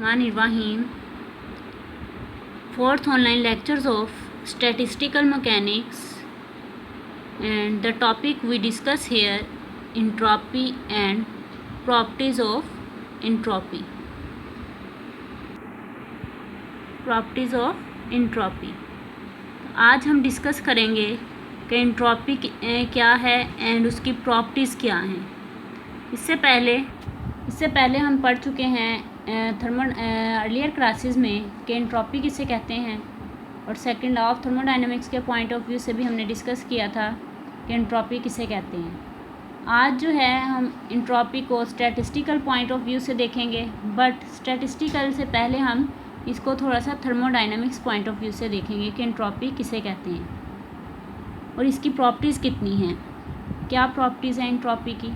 Rahim. Fourth online lectures of statistical mechanics, and the topic we discuss here, entropy and properties of entropy. Properties of entropy. आज हम discuss करेंगे कि entropy क्या है and उसकी properties क्या हैं। इससे पहले हम पढ़ चुके हैं अर्लियर क्लासेस में कि इंट्रॉपी किसे कहते हैं, और सेकंड लॉ ऑफ थर्मोडायनेमिक्स के पॉइंट ऑफ व्यू से भी हमने डिस्कस किया था कि इंट्रॉपी किसे कहते हैं। आज जो है हम इंट्रॉपी को स्टैटिस्टिकल पॉइंट ऑफ व्यू से देखेंगे, बट स्टैटिस्टिकल से पहले हम इसको थोड़ा सा थर्मोडायनेमिक्स पॉइंट ऑफ व्यू से देखेंगे कि इंट्रॉपी किसे कहते हैं और इसकी प्रॉपर्टीज़ कितनी हैं, क्या प्रॉपर्टीज़ हैं इंट्रॉपी की।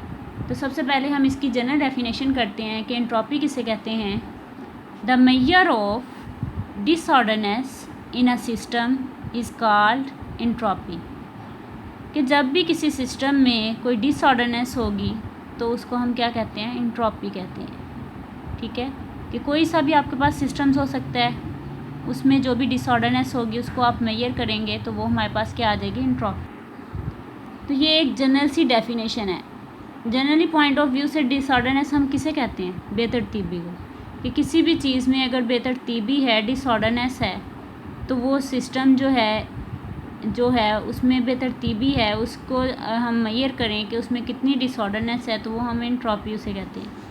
तो सबसे पहले हम इसकी जनरल डेफिनेशन करते हैं कि इंट्रॉपी किसे कहते हैं। The measure of disorderness in a system is called entropy. कि जब भी किसी सिस्टम में कोई डिसऑर्डरनेस होगी तो उसको हम क्या कहते हैं, इंट्रॉपी कहते हैं। ठीक है, कि कोई सा भी आपके पास सिस्टम्स हो सकता है, उसमें जो भी डिसऑर्डरनेस होगी उसको आप मेजर करेंगे तो वो हमारे पास क्या आ जाएगी, इंट्रॉपी। तो ये एक जनरल सी डेफिनेशन है। जनरली पॉइंट ऑफ व्यू से डिसऑर्डरनेस हम किसे कहते हैं, बेतरतीबी को। कि किसी भी चीज़ में अगर बेतरतीबी है, डिसऑर्डरनेस है, तो वो सिस्टम जो है उसमें बेतरतीबी है, उसको हम मेजर करें कि उसमें कितनी डिसऑर्डरनेस है, तो वो हम इंट्रॉपी उसे कहते हैं।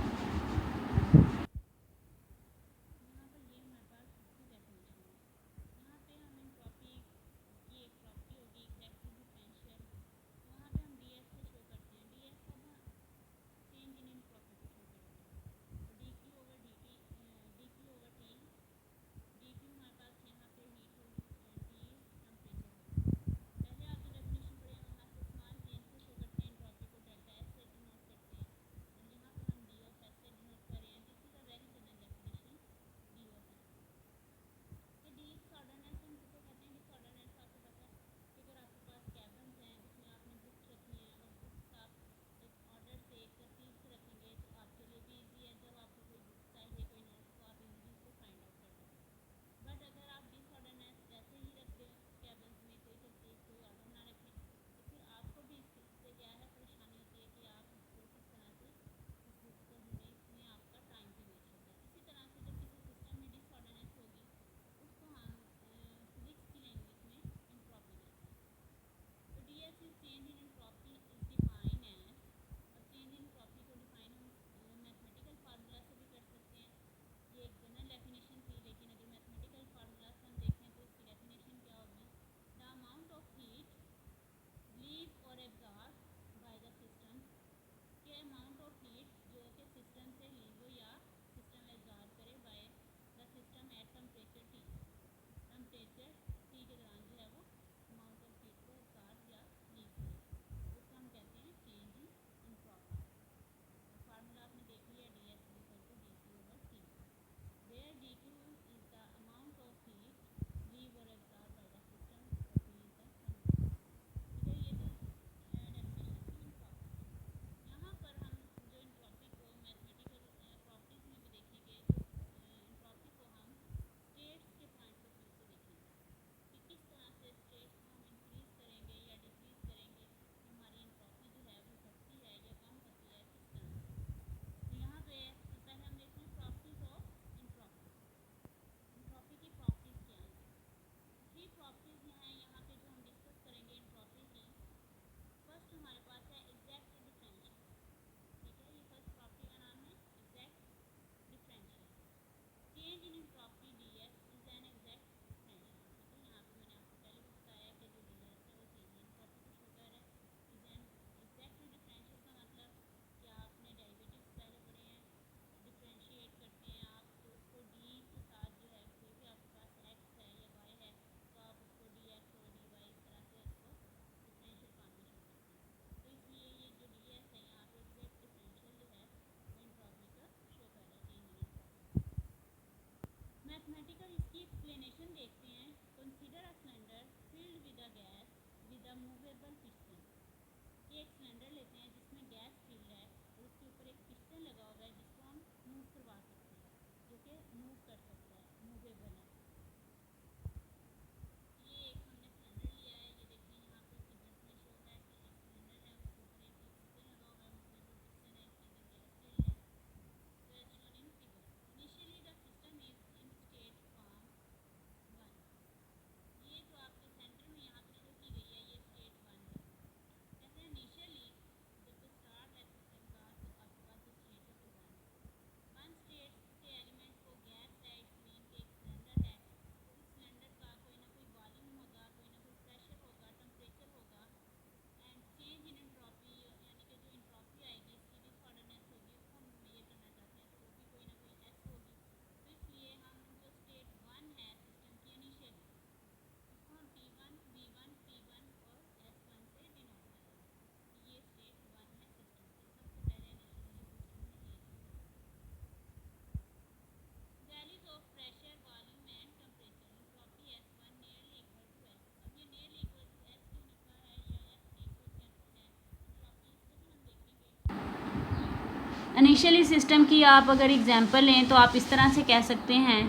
इनिशियली सिस्टम की आप अगर एग्जांपल लें तो आप इस तरह से कह सकते हैं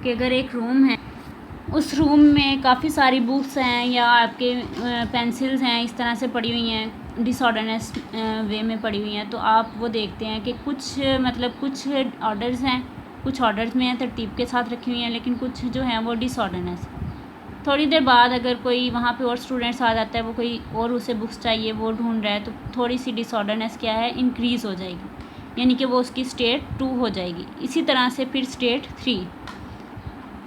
कि अगर एक रूम है, उस रूम में काफ़ी सारी बुक्स हैं या आपके पेंसिल्स हैं इस तरह से पड़ी हुई हैं, डिसऑर्डरनेस वे में पड़ी हुई हैं, तो आप वो देखते हैं कि कुछ कुछ ऑर्डर्स हैं, कुछ ऑर्डर्स में हैं तरतीब के साथ रखी हुई हैं, लेकिन कुछ जो हैं वो डिसऑर्डरनेस। थोड़ी देर बाद अगर कोई वहाँ पे और स्टूडेंट्स आ जाता है, वो कोई और उसे बुक्स चाहिए, वो ढूंढ रहा है, तो थोड़ी सी डिसऑर्डरनेस क्या है, इंक्रीज़ हो जाएगी, यानी कि वो उसकी स्टेट 2 हो जाएगी। इसी तरह से फिर स्टेट 3।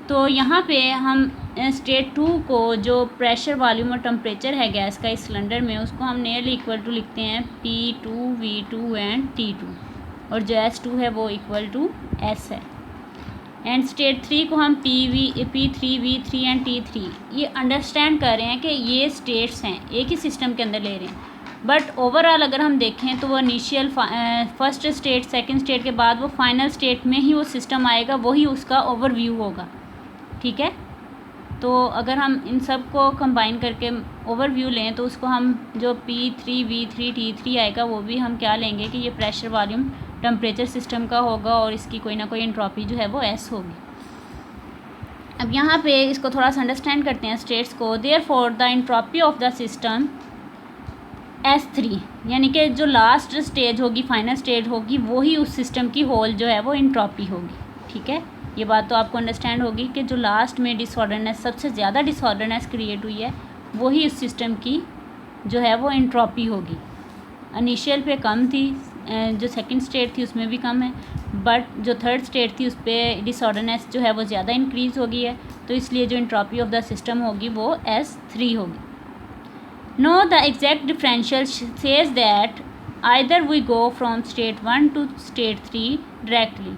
तो यहाँ पे हम स्टेट 2 को जो प्रेशर, वॉल्यूम और टेम्परेचर है गैस का इस सिलेंडर में, उसको हम नियरली इक्वल टू लिखते हैं P2 V2 एंड T2, और जो S2 है वो इक्वल टू S है। एंड स्टेट 3 को हम P3 V3 एंड T3, ये अंडरस्टैंड कर रहे हैं कि ये स्टेट्स हैं, एक ही सिस्टम के अंदर ले रहे हैं, बट ओवरऑल अगर हम देखें तो वो initial first state, second state के बाद वो फाइनल स्टेट में ही वो सिस्टम आएगा, वही उसका ओवरव्यू होगा। ठीक है, तो अगर हम इन सब को कंबाइन करके ओवरव्यू लें तो उसको हम जो P3 V3 T3 आएगा, वो भी हम क्या लेंगे कि ये प्रेशर, वॉल्यूम, टेम्परेचर सिस्टम का होगा, और इसकी कोई ना कोई एंट्रोपी जो है वो S होगी। अब यहाँ पे इसको थोड़ा सा अंडरस्टैंड करते हैं स्टेट्स को। Therefore the entropy of the system S3, यानी कि जो लास्ट स्टेज होगी, फाइनल स्टेज होगी, वही उस सिस्टम की होल जो है वो एंट्रोपी होगी। ठीक है, ये बात तो आपको अंडरस्टैंड होगी कि जो लास्ट में डिसऑर्डरनेस, सबसे ज़्यादा डिसऑर्डरनेस क्रिएट हुई है, वही उस सिस्टम की जो है वो एंट्रोपी होगी। इनिशियल पे कम थी, जो सेकंड स्टेट थी उसमें भी कम है, बट जो थर्ड स्टेट थी उस पर डिसऑर्डरनेस जो है वो ज़्यादा इंक्रीज़ हो गई है, तो इसलिए जो एंट्रोपी ऑफ द सिस्टम होगी वो S3 होगी। No the exact differential says that either we go from state 1 to state 3 directly.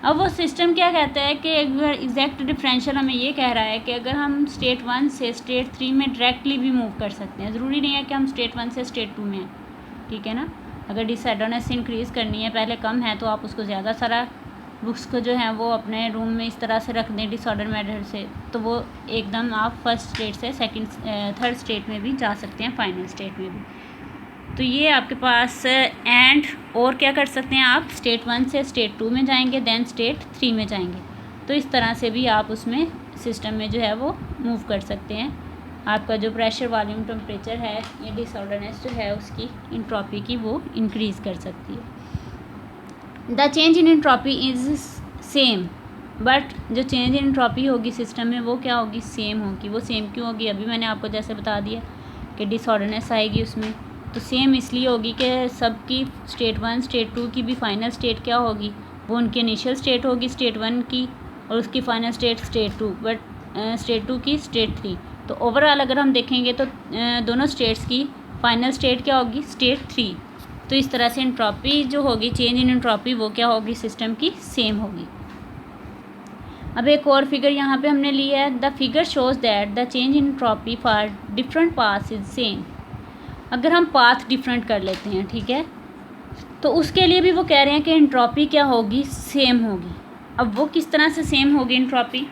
अब वो सिस्टम क्या कहता है कि एग्जैक्ट डिफरेंशियल हमें ये कह रहा है कि अगर हम स्टेट 1 से स्टेट 3 में डायरेक्टली भी मूव कर सकते हैं, ज़रूरी नहीं है कि हम स्टेट 1 से स्टेट 2 में हैं। ठीक है ना, अगर डिसऑर्डरनेस इंक्रीज़ करनी है, पहले कम है, तो आप उसको ज़्यादा सारा बुक्स को जो है वो अपने रूम में इस तरह से रख दें डिसऑर्डर मेथड से, तो वो एकदम आप फर्स्ट स्टेट से थर्ड स्टेट में भी जा सकते हैं, फाइनल स्टेट में भी। तो ये आपके पास एंड और क्या कर सकते हैं आप, स्टेट 1 से स्टेट 2 में जाएंगे, देन स्टेट 3 में जाएंगे, तो इस तरह से भी आप उसमें सिस्टम में जो है वो मूव कर सकते हैं। आपका जो प्रेशर, वॉल्यूम, टेम्परेचर है, ये डिसऑर्डरनेस जो है उसकी एंट्रोपी की वो इंक्रीज़ कर सकती है। The change in entropy is same, but जो चेंज इन एंट्रोपी होगी सिस्टम में वो क्या होगी, सेम होगी। वो सेम क्यों होगी, अभी मैंने आपको जैसे बता दिया कि डिसऑर्डरनेस आएगी उसमें, तो सेम इसलिए होगी कि सबकी स्टेट 1 स्टेट 2 की भी फाइनल स्टेट क्या होगी, वो उनकी इनिशियल स्टेट होगी स्टेट 1 की, और उसकी final state state 2, but state 2 की स्टेट 3। तो ओवरऑल अगर हम देखेंगे तो दोनों स्टेट्स की फाइनल स्टेट क्या होगी, स्टेट 3। तो इस तरह से एंट्रोपी जो होगी, चेंज इन एंट्रोपी, वो क्या होगी, सिस्टम की सेम होगी। अब एक और फिगर यहाँ पे हमने लिया है। The figure shows that the change in entropy for different paths is same. अगर हम पाथ डिफरेंट कर लेते हैं, ठीक है, तो उसके लिए भी वो कह रहे हैं कि एंट्रोपी क्या होगी, सेम होगी। अब वो किस तरह से सेम होगी एंट्रोपी,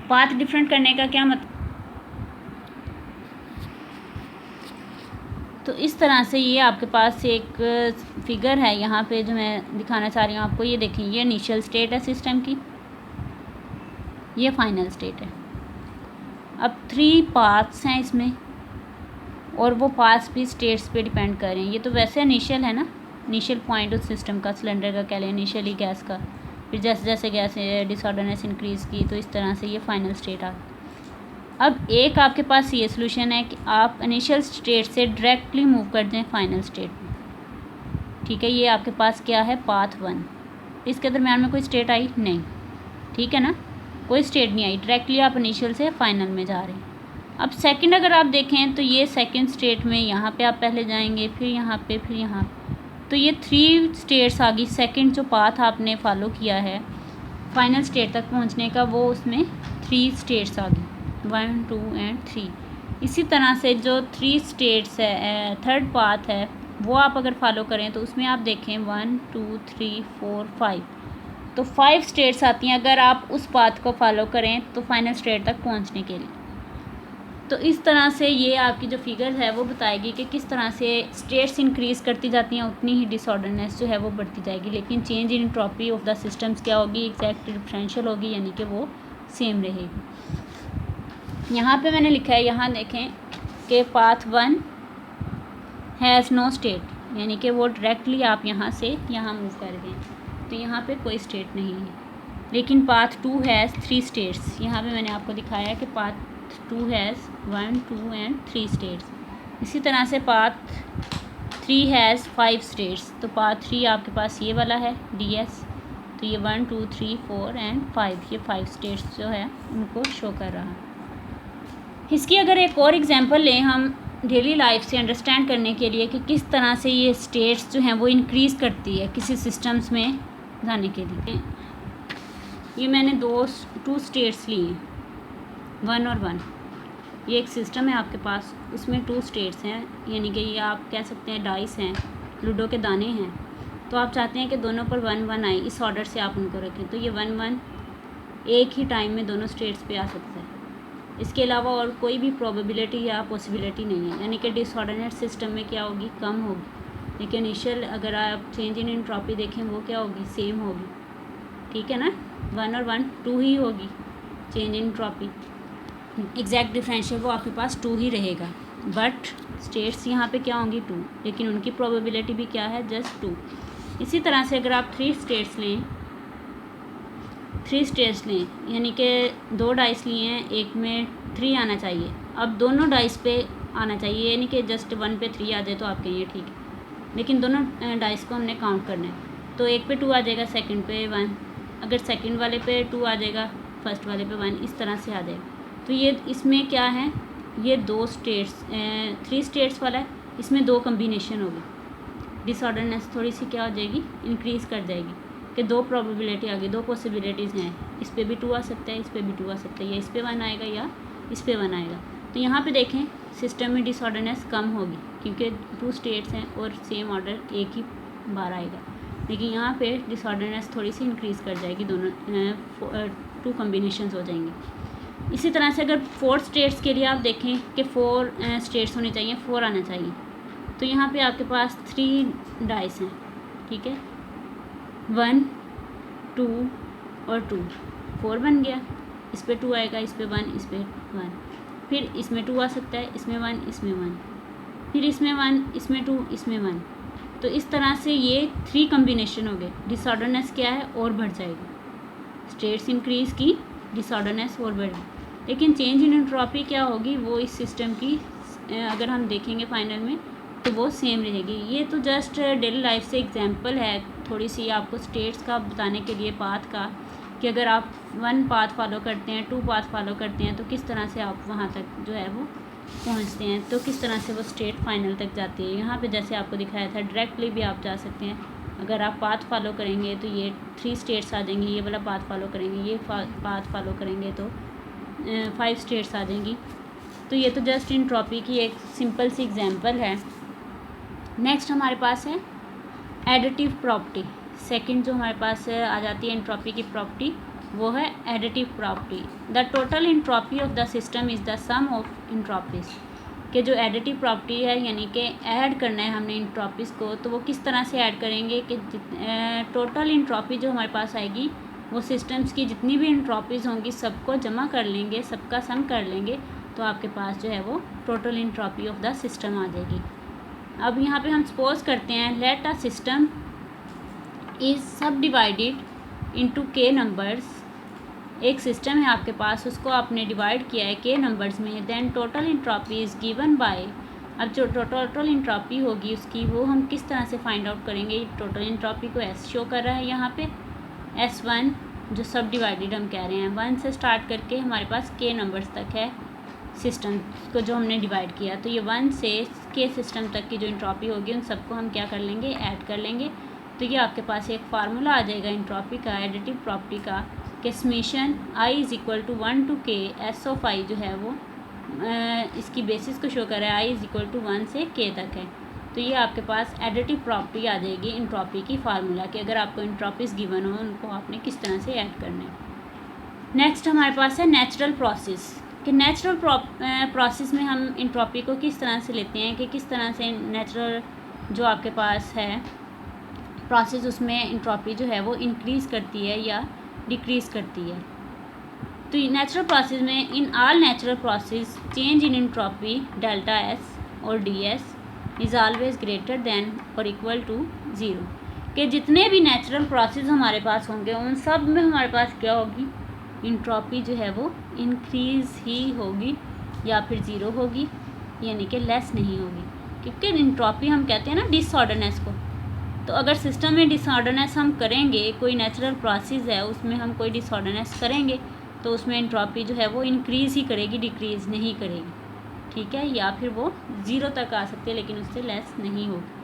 पाथ डिफरेंट करने का क्या मतलब, तो इस तरह से ये आपके पास एक फिगर है यहाँ पे जो मैं दिखाना चाह रही हूँ आपको। ये देखें, ये इनिशियल स्टेट है सिस्टम की, ये फाइनल स्टेट है। अब 3 पाथ्स हैं इसमें, और वो पाथ्स भी स्टेट्स पे डिपेंड कर रहे हैं। ये तो वैसे इनिशियल है ना, इनिशियल पॉइंट उस सिस्टम का, सिलेंडर का कह लें, इनिशियली गैस का, फिर जैसे जैसे गैस डिसऑर्डरनेस इंक्रीज़ की, तो इस तरह से ये फाइनल स्टेट आ गई। अब एक आपके पास ये सोल्यूशन है कि आप इनिशियल स्टेट से डायरेक्टली मूव कर दें फाइनल स्टेट में। ठीक है, ये आपके पास क्या है, पाथ 1। इसके दरम्यान में कोई स्टेट आई नहीं, ठीक है ना, कोई स्टेट नहीं आई, डायरेक्टली आप इनिशियल से फाइनल में जा रहे हैं। अब सेकंड अगर आप देखें तो ये सेकंड स्टेट में यहाँ पे आप पहले जाएंगे, फिर यहाँ पे, फिर यहाँ पे, तो ये 3 स्टेट्स आ गई। सेकंड जो पाथ आपने फॉलो किया है फाइनल स्टेट तक पहुँचने का, वो उसमें 3 स्टेट्स आ गई, 1 2 एंड 3। इसी तरह से जो 3 स्टेट्स है, थर्ड पाथ है, वो आप अगर फॉलो करें तो उसमें आप देखें 1 2 3 4 5, तो 5 स्टेट्स आती हैं अगर आप उस पाथ को फॉलो करें तो फाइनल स्टेट तक पहुंचने के लिए। तो इस तरह से ये आपकी जो फिगर है वो बताएगी कि किस तरह से स्टेट्स इंक्रीज़ करती जाती हैं उतनी ही डिसऑर्डरनेस जो है वो बढ़ती जाएगी, लेकिन change in entropy of the systems क्या होगी, एग्जैक्ट डिफरेंशियल होगी, यानी कि वो सेम रहेगी। यहाँ पे मैंने लिखा है, यहाँ देखें कि पाथ 1 हैज़ नो स्टेट, यानी कि वो डायरेक्टली आप यहाँ से यहाँ मूव कर गए, तो यहाँ पे कोई स्टेट नहीं है। लेकिन पाथ 2 हैज़ 3 स्टेट्स, यहाँ पे मैंने आपको दिखाया कि पाथ 2 हैज़ 1, 2 एंड 3 स्टेट्स। इसी तरह से पाथ 3 हैज़ 5 स्टेट्स, तो पाथ 3 आपके पास ये वाला है DS, तो ये 1, 2, 3, 4 एंड 5, ये 5 स्टेट्स जो है उनको शो कर रहा है। इसकी अगर एक और एग्जांपल लें हम डेली लाइफ से अंडरस्टैंड करने के लिए कि किस तरह से ये स्टेट्स जो हैं वो इंक्रीज़ करती है किसी सिस्टम्स में जाने के लिए। ये मैंने 2 स्टेट्स लिए, 1 और 1। ये एक सिस्टम है आपके पास, उसमें 2 स्टेट्स हैं, यानी कि ये आप कह सकते हैं डाइस हैं, लूडो के दाने हैं। तो आप चाहते हैं कि दोनों पर 1, 1 आए, इस ऑर्डर से आप उनको रखें, तो ये 1, 1 एक ही टाइम में दोनों स्टेट्स पे आ सकता है। इसके अलावा और कोई भी प्रोबेबिलिटी या पॉसिबिलिटी नहीं है, यानी कि डिसऑर्डिनेट सिस्टम में क्या होगी, कम होगी, लेकिन इनिशियल अगर आप चेंज इन एंट्रोपी देखें वो क्या होगी, सेम होगी। ठीक है ना, 1 और 1 2 ही होगी change in entropy, exact differential वो आपके पास 2 ही रहेगा, बट स्टेट्स यहाँ पे क्या होंगी 2, लेकिन उनकी प्रोबेबिलिटी भी क्या है, जस्ट 2। इसी तरह से अगर आप 3 स्टेट्स लें, यानी कि 2 डाइस लिए हैं, एक में 3 आना चाहिए, अब दोनों डाइस पे आना चाहिए, यानी कि जस्ट 1 पे 3 आ जाए तो आप कहिए ठीक है, लेकिन दोनों डाइस को हमने काउंट करना है, तो एक पे 2 आ जाएगा, सेकंड पे 1, अगर सेकंड वाले पे 2 आ जाएगा, फर्स्ट वाले पे 1, इस तरह से आ जाएगा। तो ये इसमें क्या है, ये 2 स्टेट्स 3 स्टेट्स वाला है, इसमें 2 कम्बिनेशन होगी, डिसऑर्डरनेस थोड़ी सी क्या हो जाएगी, इंक्रीज़ कर जाएगी कि 2 प्रोबेबिलिटी आ गई, 2 पॉसिबिलिटीज़ हैं, इस पे भी 2 आ सकता है, इस पे भी 2 आ सकता है, या इस पे 1 आएगा या इस पे 1 आएगा। तो यहाँ पे देखें सिस्टम में डिसऑर्डरनेस कम होगी क्योंकि 2 स्टेट्स हैं और सेम ऑर्डर एक ही बार आएगा, लेकिन यहाँ पे डिसऑर्डरनेस थोड़ी सी इंक्रीज़ कर जाएगी, दोनों 2 कम्बिनेशंस हो जाएंगे। इसी तरह से अगर 4 स्टेट्स के लिए आप देखें कि 4 स्टेट्स होने चाहिए, 4 आना चाहिए, तो यहाँ पे आपके पास 3 डाइस हैं, ठीक है, 1, 2 और 2, 4 बन गया, इस पे 2 आएगा, इस पे 1, इस पे 1, फिर इसमें 2 आ सकता है, इसमें 1, इसमें 1, फिर इसमें 1, इसमें 2, इसमें 1, तो इस तरह से ये 3 कम्बिनेशन हो गए। डिसऑर्डरनेस क्या है, और बढ़ जाएगी, स्टेट्स इंक्रीज़ की, डिसऑर्डरनेस और बढ़ गई, लेकिन चेंज इन एंट्रोपी क्या होगी, वो इस सिस्टम की अगर हम देखेंगे फाइनल में तो वो सेम रहेगी। ये तो जस्ट डेली लाइफ से एग्जांपल है थोड़ी सी आपको स्टेट्स का बताने के लिए, पाथ का, कि अगर आप 1 पाथ फॉलो करते हैं, 2 पाथ फॉलो करते हैं, तो किस तरह से आप वहाँ तक जो है वो पहुँचते हैं, तो किस तरह से वो स्टेट फाइनल तक जाती है। यहाँ पे जैसे आपको दिखाया था डायरेक्टली भी आप जा सकते हैं, अगर आप पाथ फॉलो करेंगे तो ये 3 स्टेट्स आ जाएंगी, ये वाला पाथ फॉलो करेंगे, ये पाथ फॉलो करेंगे तो 5 स्टेट्स आ जाएंगी। तो ये तो जस्ट एंट्रोपी की एक सिंपल सी एग्जांपल है। नेक्स्ट हमारे पास है एडिटिव प्रॉपर्टी। सेकंड जो हमारे पास आ जाती है एंट्रोपी की प्रॉपर्टी, वो है additive property. The total entropy of the system is the sum of entropies. कि जो एडिटिव प्रॉपर्टी है, यानी कि ऐड करना है हमने एंट्रोपीज को, तो वो किस तरह से ऐड करेंगे कि टोटल एंट्रोपी जो हमारे पास आएगी वो सिस्टम्स की जितनी भी एंट्रोपीज़ होंगी सबको जमा कर लेंगे, सबका सम कर लेंगे, तो आपके पास जो है वो total entropy of the system आ जाएगी। अब यहाँ पे हम सपोज करते हैं let a system is subdivided into k numbers. एक सिस्टम है आपके पास, उसको आपने डिवाइड किया है k नंबर्स में, then total entropy is given by. अब जो टोटल एंट्रोपी होगी उसकी वो हम किस तरह से फाइंड आउट करेंगे। टोटल एंट्रोपी को S शो कर रहा है यहाँ पे, S1 जो सब डिवाइडेड हम कह रहे हैं, 1 से स्टार्ट करके हमारे पास k नंबर्स तक है सिस्टम को जो हमने डिवाइड किया। तो ये 1 से k सिस्टम तक की जो एंट्रोपी होगी उन सबको हम क्या कर लेंगे, ऐड कर लेंगे। तो ये आपके पास एक फार्मूला आ जाएगा एंट्रोपी का, एडिटिव प्रॉपर्टी का, कि summation i is equal to 1 to k S of i जो है वो इसकी बेसिस को शो कर रहा है, i इज़ इक्वल टू 1 से k तक है। तो ये आपके पास एडिटिव प्रॉपर्टी आ जाएगी एंट्रोपी की फार्मूला, कि अगर आपको एंट्रोपीज़ गिवन हो उनको आपने किस तरह से ऐड करना है। नेक्स्ट हमारे पास है नेचुरल प्रोसेस। कि नेचुरल प्रोसेस में हम इंट्रॉपी को किस तरह से लेते हैं, कि किस तरह से नेचुरल जो आपके पास है प्रोसेस उसमें इंट्रॉपी जो है वो इंक्रीज़ करती है या डिक्रीज़ करती है। तो नेचुरल प्रोसेस में in all natural process change in entropy delta S और D S is always greater than और इक्वल टू ज़ीरो। कि जितने भी नेचुरल प्रोसेस हमारे पास होंगे उन सब में हमारे पास क्या होगी, इंट्रॉपी जो है वो इंक्रीज़ ही होगी या फिर ज़ीरो होगी, यानी कि लेस नहीं होगी। क्योंकि इंट्रॉपी हम कहते हैं ना डिसऑर्डरनेस को, तो अगर सिस्टम में डिसऑर्डरनेस हम करेंगे, कोई नेचुरल प्रोसेस है उसमें हम कोई डिसऑर्डरनेस करेंगे तो उसमें इंट्रॉपी जो है वो इंक्रीज़ ही करेगी, डिक्रीज़ नहीं करेगी, ठीक है, या फिर वो ज़ीरो तक आ सकती है लेकिन उससे लेस नहीं होगी।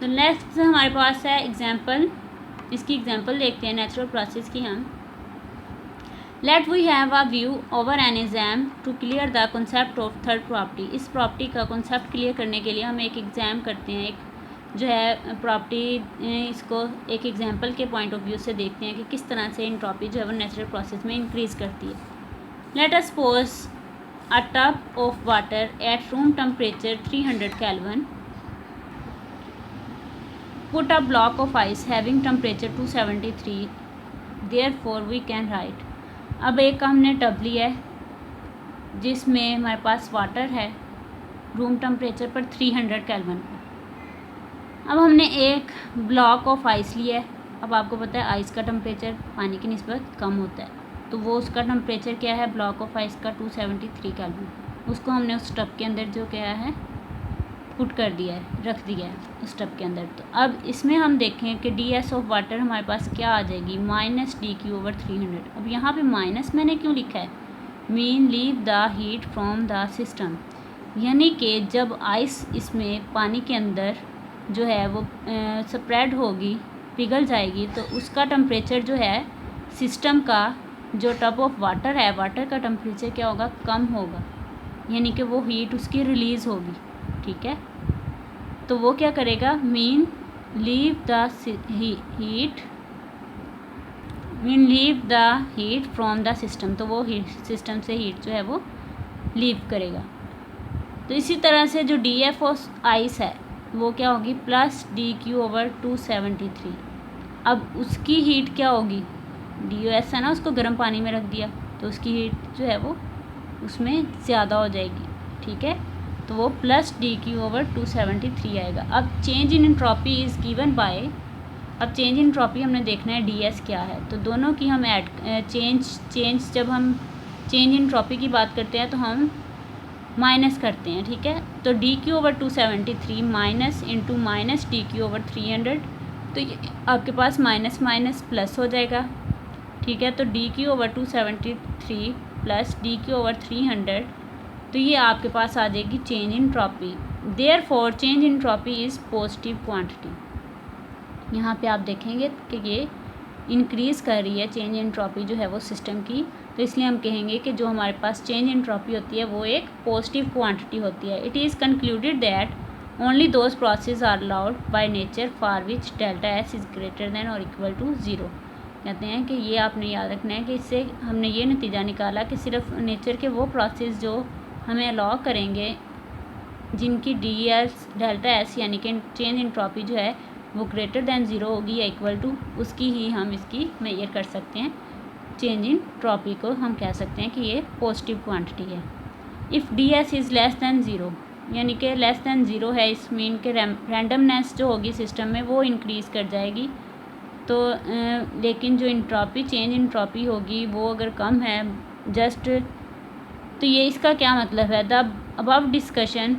तो नेक्स्ट हमारे पास है एग्जांपल, इसकी एग्जांपल देखते हैं नेचुरल प्रोसेस की हम। Let we have a view over an exam to clear the concept of third property. इस प्रॉपर्टी का कॉन्सेप्ट क्लियर करने के लिए हम एक एग्ज़ाम करते हैं, एक जो है प्रॉपर्टी, इसको एक एग्जांपल के पॉइंट ऑफ व्यू से देखते हैं कि किस तरह से एंट्रोपी जो है वो नेचुरल प्रोसेस में इंक्रीज़ करती है। Let us suppose a tub of water at room temperature 300 Kelvin, put a block of ice having temperature 273, therefore we can write। अब एक हमने टब लिया है जिसमें हमारे पास वाटर है रूम टेम्परेचर पर 300 Kelvin पर। अब हमने एक ब्लॉक ऑफ आइस लिया है। अब आपको पता है आइस का टेम्परेचर पानी की निस्बत कम होता है, तो वो उसका टेम्परेचर क्या है, ब्लॉक ऑफ आइस का 273 Kelvin। उसको हमने उस टब के अंदर जो क्या है पुट कर दिया है, रख दिया है उस टब के अंदर। तो अब इसमें हम देखें कि डी एस ऑफ वाटर हमारे पास क्या आ जाएगी, -dq/300। अब यहाँ पे माइनस मैंने क्यों लिखा है, mean leave the heat from the system, यानी कि जब आइस इसमें पानी के अंदर जो है वो स्प्रेड होगी, पिघल जाएगी, तो उसका टेम्परेचर जो है सिस्टम का, जो टब ऑफ वाटर है, वाटर का टेम्परेचर क्या होगा, कम होगा, यानी कि वो हीट उसकी रिलीज़ होगी, ठीक है। तो वो क्या करेगा, mean leave the heat from the system, तो वो सिस्टम से हीट जो है वो लीव करेगा। तो इसी तरह से जो डी एफ ऑफ आइस है वो क्या होगी, +dq/273। अब उसकी हीट क्या होगी, डी एस है ना, उसको गर्म पानी में रख दिया तो उसकी हीट जो है वो उसमें ज़्यादा हो जाएगी, ठीक है, तो वो +dq/273 आएगा। अब change in entropy is given by, अब चेंज इन एंट्रोपी हमने देखना है डी एस क्या है, तो दोनों की हम ऐड चेंज जब हम चेंज इन एंट्रोपी की बात करते हैं तो हम माइनस करते हैं, ठीक है। तो dq/273 माइनस इंटू -dq/300, तो ये आपके पास माइनस माइनस प्लस हो जाएगा, ठीक है। तो dq/273 प्लस dq/300, तो ये आपके पास आ जाएगी change in entropy. Therefore change in entropy is positive quantity. यहाँ पे आप देखेंगे कि ये इंक्रीज़ कर रही है चेंज इन एंट्रोपी जो है वो सिस्टम की, तो इसलिए हम कहेंगे कि जो हमारे पास चेंज इन एंट्रोपी होती है वो एक पॉजिटिव क्वांटिटी होती है। It is concluded that only those process are allowed by nature for which delta S is greater than और इक्वल टू ज़ीरो। कहते हैं कि ये आपने याद रखना है कि इससे हमने ये नतीजा निकाला कि सिर्फ नेचर के वो प्रोसेस जो हमें अलाउ करेंगे, जिनकी डी एस डेल्टा एस यानी कि चेंज एंट्रोपी जो है वो ग्रेटर दैन ज़ीरो होगी या इक्वल टू, उसकी ही हम इसकी मेजर कर सकते हैं। चेंज इन एंट्रोपी को हम कह सकते हैं कि ये पॉजिटिव क्वांटिटी है। If D S is less than zero, यानी कि लेस दैन ज़ीरो है, इस मीन के रैंडमनेस जो होगी सिस्टम में वो इंक्रीज़ कर जाएगी। तो लेकिन जो एंट्रोपी चेंज एंट्रोपी होगी वो अगर कम है जस्ट, तो ये इसका क्या मतलब है, द अबव डिस्कशन,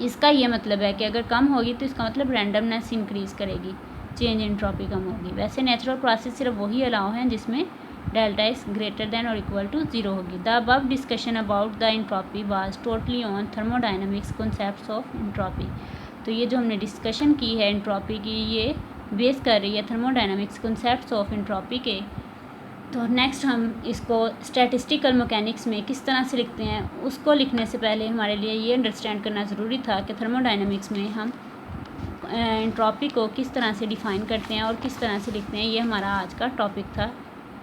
इसका ये मतलब है कि अगर कम होगी तो इसका मतलब रैंडमनेस इंक्रीज़ करेगी, चेंज एंट्रोपी कम होगी। वैसे नेचुरल प्रोसेस सिर्फ वही अलाउ हैं जिसमें डेल्टा इज ग्रेटर देन और इक्वल टू ज़ीरो होगी। The above discussion about the entropy was totally on thermodynamics concepts of entropy. तो ये जो हमने डिस्कशन की है एंट्रोपी की, ये बेस कर रही है थर्मोडायनामिक्स कॉन्सेप्ट्स ऑफ एंट्रोपी के। तो नेक्स्ट हम इसको स्टैटिस्टिकल मैकेनिक्स में किस तरह से लिखते हैं, उसको लिखने से पहले हमारे लिए ये अंडरस्टैंड करना ज़रूरी था कि थर्मोडायनामिक्स में हम एंट्रोपी को किस तरह से डिफ़ाइन करते हैं और किस तरह से लिखते हैं। ये हमारा आज का टॉपिक था,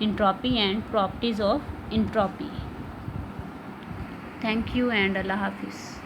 entropy and properties of entropy. Thank you and अल्लाह हाफिज़।